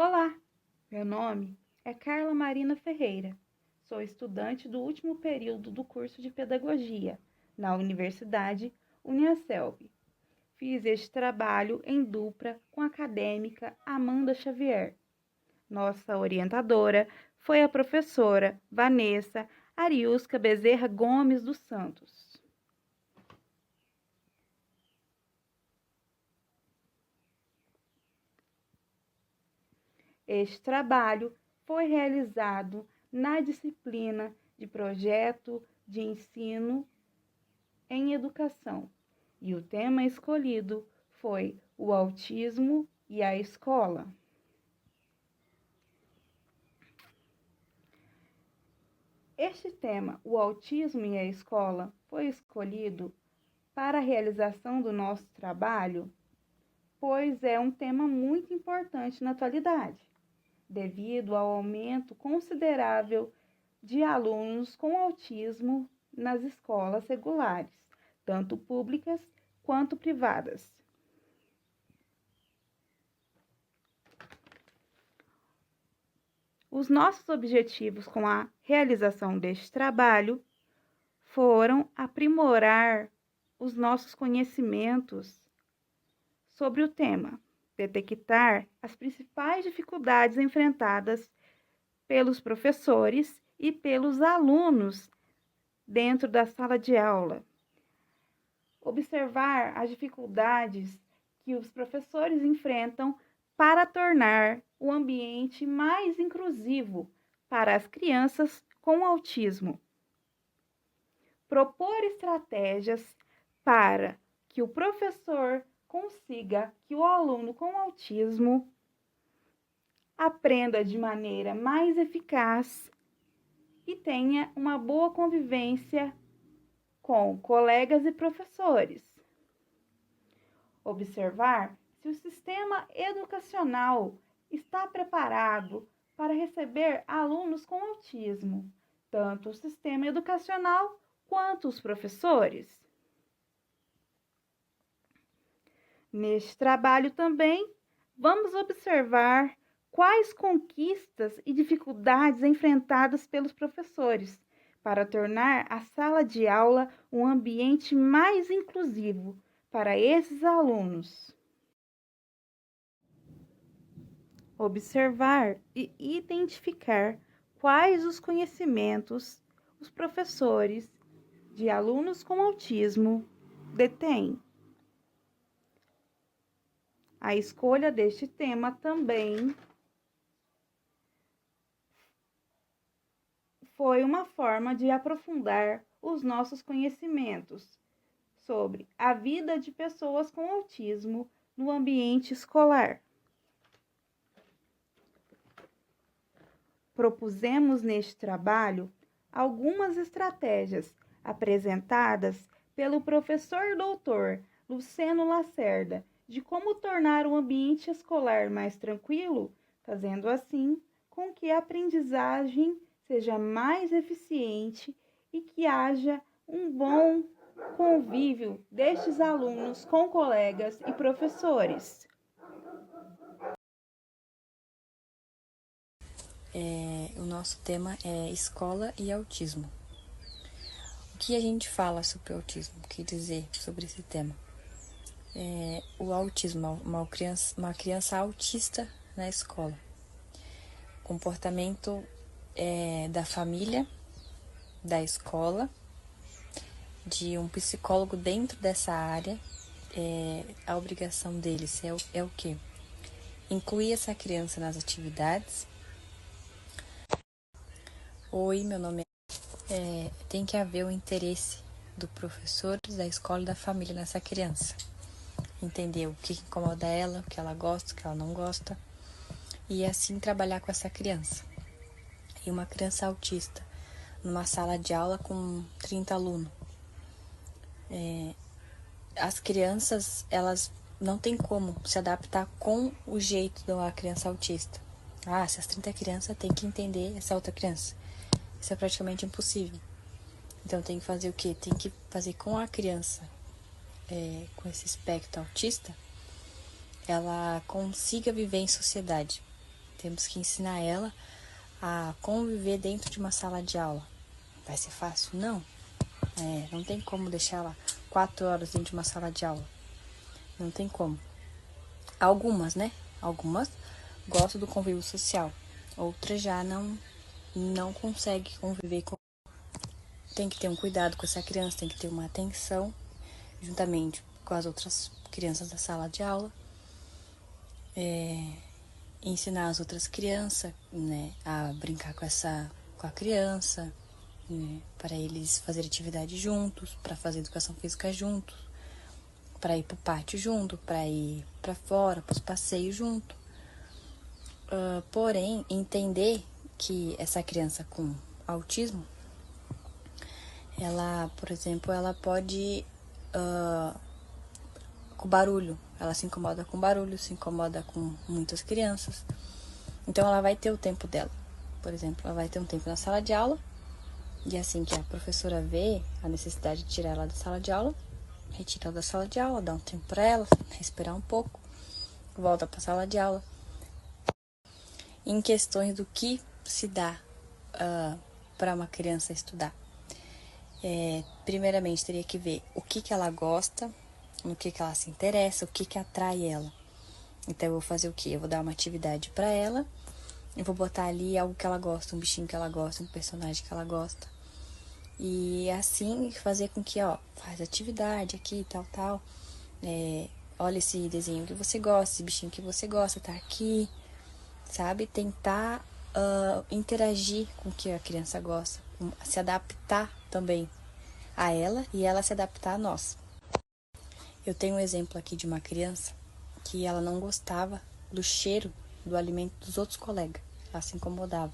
Olá, meu nome é Carla Marina Ferreira. Sou estudante do último período do curso de Pedagogia na Universidade Uniaselv. Fiz este trabalho em dupla com a acadêmica Amanda Xavier. Nossa orientadora foi a professora Vanessa Ariusca Bezerra Gomes dos Santos. Este trabalho foi realizado na disciplina de Projeto de Ensino em Educação, e o tema escolhido foi o autismo e a escola. Este tema, o autismo e a escola, foi escolhido para a realização do nosso trabalho, pois é um tema muito importante na atualidade, devido ao aumento considerável de alunos com autismo nas escolas regulares, tanto públicas quanto privadas. Os nossos objetivos com a realização deste trabalho foram aprimorar os nossos conhecimentos sobre o tema, detectar as principais dificuldades enfrentadas pelos professores e pelos alunos dentro da sala de aula, observar as dificuldades que os professores enfrentam para tornar o ambiente mais inclusivo para as crianças com autismo. Propor estratégias para que o professor consiga que o aluno com autismo aprenda de maneira mais eficaz e tenha uma boa convivência com colegas e professores. Observar se o sistema educacional está preparado para receber alunos com autismo, tanto o sistema educacional quanto os professores. Neste trabalho também, vamos observar quais conquistas e dificuldades enfrentadas pelos professores para tornar a sala de aula um ambiente mais inclusivo para esses alunos. Observar e identificar quais os conhecimentos os professores de alunos com autismo detêm. A escolha deste tema também foi uma forma de aprofundar os nossos conhecimentos sobre a vida de pessoas com autismo no ambiente escolar. Propusemos neste trabalho algumas estratégias apresentadas pelo professor doutor Luceno Lacerda de como tornar o ambiente escolar mais tranquilo, fazendo assim com que a aprendizagem seja mais eficiente e que haja um bom convívio destes alunos com colegas e professores. O nosso tema é escola e autismo. O que a gente fala sobre o autismo? O que dizer sobre esse tema? O autismo, uma criança autista na escola. Comportamento da família, da escola, de um psicólogo dentro dessa área. A obrigação deles é o quê? Incluir essa criança nas atividades. Oi, meu nome tem que haver o interesse do professor, da escola e da família nessa criança. Entender o que incomoda ela, o que ela gosta, o que ela não gosta. E assim trabalhar com essa criança. E uma criança autista, numa sala de aula com 30 alunos. As crianças, elas não têm como se adaptar com o jeito de uma criança autista. Essas 30 crianças têm que entender essa outra criança. Isso é praticamente impossível. Então tem que fazer o quê? Tem que fazer com a criança com esse espectro autista, ela consiga viver em sociedade. Temos que ensinar ela a conviver dentro de uma sala de aula. Vai ser fácil? Não. Não tem como deixar ela 4 horas dentro de uma sala de aula. Não tem como. Algumas, né? Algumas gostam do convívio social. Outras já não conseguem conviver com. Tem que ter um cuidado com essa criança, tem que ter uma atenção, juntamente com as outras crianças da sala de aula. Ensinar as outras crianças, né, a brincar com a criança, né, para eles fazerem atividade juntos, para fazer educação física juntos, para ir pro pátio junto, para ir para fora, para os passeios junto. Porém, entender que essa criança com autismo, ela, por exemplo, ela pode com barulho, ela se incomoda com barulho, se incomoda com muitas crianças. Então ela vai ter o tempo dela. Por exemplo, ela vai ter um tempo na sala de aula, e assim que a professora vê a necessidade de tirar ela da sala de aula, retira ela da sala de aula, dá um tempo para ela, respirar um pouco, volta para a sala de aula. Em questões do que se dá para uma criança estudar. Primeiramente, teria que ver o que ela gosta, no que ela se interessa, o que atrai ela. Então, eu vou fazer o quê? Eu vou dar uma atividade para ela, eu vou botar ali algo que ela gosta, um bichinho que ela gosta, um personagem que ela gosta. E assim, fazer com que, faz atividade aqui, tal. Olha esse desenho que você gosta, esse bichinho que você gosta, tá aqui, sabe? Tentar interagir com o que a criança gosta, se adaptar também a ela e ela se adaptar a nós. Eu tenho um exemplo aqui de uma criança que ela não gostava do cheiro do alimento dos outros colegas. Ela se incomodava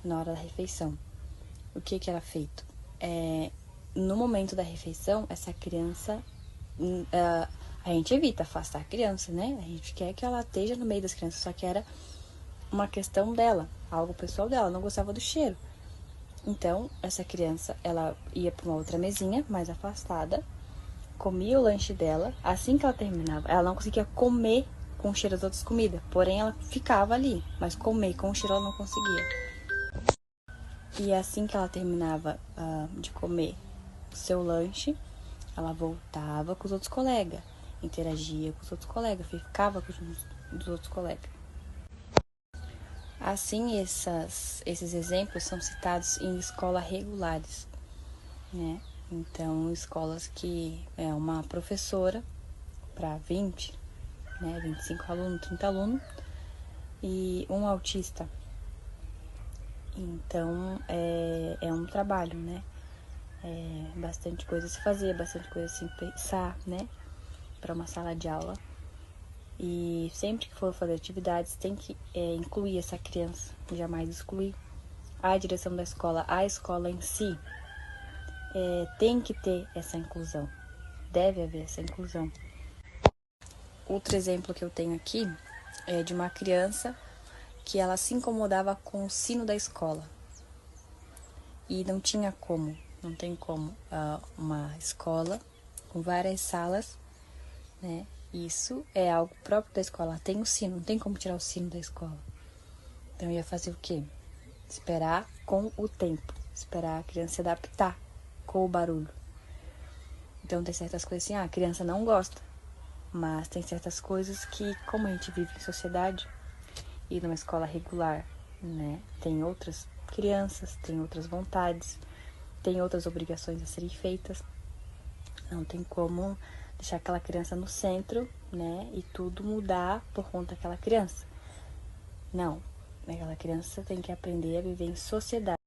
na hora da refeição. O que era feito? No momento da refeição, essa criança, a gente evita afastar a criança, né? A gente quer que ela esteja no meio das crianças, só que era uma questão dela, algo pessoal dela, não gostava do cheiro. Então, essa criança, ela ia para uma outra mesinha, mais afastada, comia o lanche dela. Assim que ela terminava, ela não conseguia comer com o cheiro das outras comidas, porém ela ficava ali, mas comer com o cheiro ela não conseguia. E assim que ela terminava de comer o seu lanche, ela voltava com os outros colegas, interagia com os outros colegas, ficava com os outros colegas. Assim, esses exemplos são citados em escolas regulares, né? Então, escolas que é uma professora para 20, né, 25 alunos, 30 alunos, e um autista. Então, é um trabalho, né? Bastante coisa a se fazer, bastante coisa a se pensar, né? Para uma sala de aula. E sempre que for fazer atividades, tem que incluir essa criança, jamais excluir. A direção da escola, a escola em si, tem que ter essa inclusão. Deve haver essa inclusão. Outro exemplo que eu tenho aqui é de uma criança que ela se incomodava com o sino da escola. E não tem como uma escola com várias salas, né? Isso é algo próprio da escola. Tem o sino, não tem como tirar o sino da escola. Então, eu ia fazer o quê? Esperar com o tempo. Esperar a criança se adaptar com o barulho. Então, tem certas coisas assim, a criança não gosta. Mas tem certas coisas que, como a gente vive em sociedade e numa escola regular, né? Tem outras crianças, tem outras vontades, tem outras obrigações a serem feitas. Não tem como deixar aquela criança no centro, né? E tudo mudar por conta daquela criança. Não. Aquela criança tem que aprender a viver em sociedade.